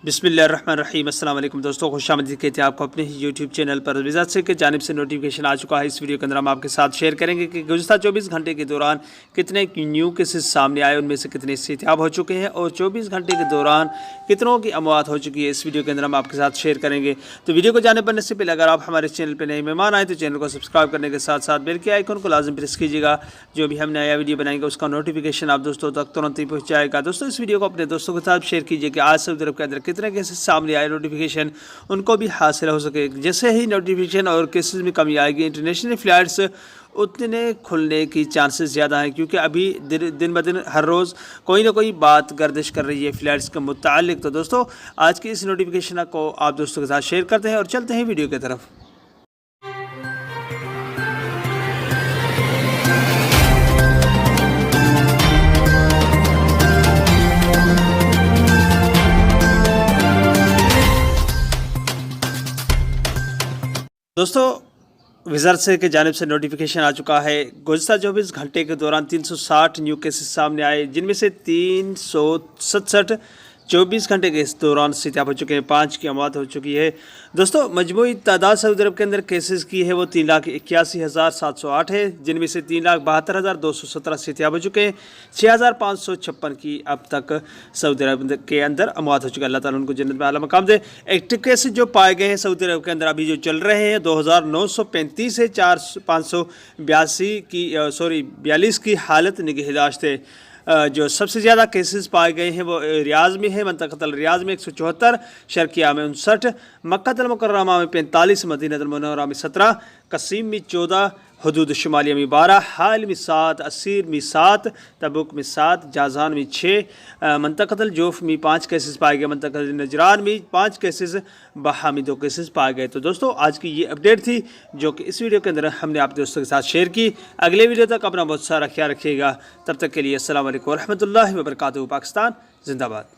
बिस्मिल्लाहिर्रहमानिर्रहीम। अस्सलाम वालेकुम दोस्तों, खुशामदीद कहते हैं आपको अपने ही यूट्यूब चैनल पर। विज़ात से की जानिब से नोटिफिकेशन आ चुका है। इस वीडियो के अंदर हम आपके साथ शेयर करेंगे कि गुज़श्ता 24 घंटे के दौरान कितने न्यू केसेस सामने आए, उनमें से कितने सेहतियाब हो चुके हैं और 24 घंटे के दौरान कितनों की अमवात हो चुकी है। इस वीडियो के अंदर हम आपके साथ शेयर करेंगे। तो वीडियो को जाने बनने से पहले अगर आप हमारे चैनल पर नए मेहमान आए तो चैनल को सब्सक्राइब करने के साथ साथ बेल के आइकन को लाजम प्रेस कीजिएगा। जो भी हम नया वीडियो बनाएंगे उसका नोटिफिकेशन आप दोस्तों तक तुरंत ही पहुँच जाएगा। दोस्तों, इस वीडियो को अपने दोस्तों के साथ शेयर कीजिए कि आज सऊदी अरब के अंदर कितने केसेस सामने आए, नोटिफिकेशन उनको भी हासिल हो सके। जैसे ही नोटिफिकेशन और केसेस में कमी आएगी, इंटरनेशनल फ़्लाइट्स उतने खुलने की चांसेस ज़्यादा हैं, क्योंकि अभी दिन ब दिन हर रोज़ कोई ना कोई बात गर्दिश कर रही है फ़्लाइट्स के मुतालिक। तो दोस्तों, आज की इस नोटिफिकेशन को आप दोस्तों के साथ शेयर करते हैं और चलते हैं वीडियो की तरफ। दोस्तों, वज़ारत से की जानिब से नोटिफिकेशन आ चुका है। गुज़श्ता 24 घंटे के दौरान 360 न्यू केसेस सामने आए, जिनमें से 367 24 घंटे के इस दौरान सेहतियाब हो चुके हैं। 5 की अमवात हो चुकी है। दोस्तों, मजमूई तादाद सऊदी अरब के अंदर केसेस की है वो 3,81,708 है, जिनमें से 3,72,217 सेहतियाब हो चुके हैं। 6,556 की अब तक सऊदी अरब के अंदर अमवात हो चुकी है। अल्लाह ताला उनको जन्नत में आला मकाम दे। एक्टिव केसेस जो पाए गए हैं सऊदी अरब के अंदर अभी जो चल रहे हैं 2,935 है। 42 की हालत निगहदाश्त है। जो सबसे ज़्यादा केसेस पाए गए हैं वो रियाज में है। मंतक़तल रियाज में 174, शर्किया में 59, मक्का मुकर्रमा में 45, मदीना मुनव्वरा में 17, कसीम में 14, हदूद शुमालिया में 12, हाल में 7, असीर में 7, तबुक में 7, जाजान में 6, मंतक़तल जोफ में 5 केसेस पाए गए। मंतक़तल नजरान में 5 केसेस, बहा में 2 केसेस पाए गए। तो दोस्तों, आज की ये अपडेट थी जो कि इस वीडियो के अंदर हमने आप दोस्तों के साथ शेयर की। अगले वीडियो तक अपना बहुत सारा ख्याल रखिएगा। तब तक के लिए अस्सलाम वालेकुम रहमतुल्लाहि व बरकातहू। पाकिस्तान जिंदाबाद।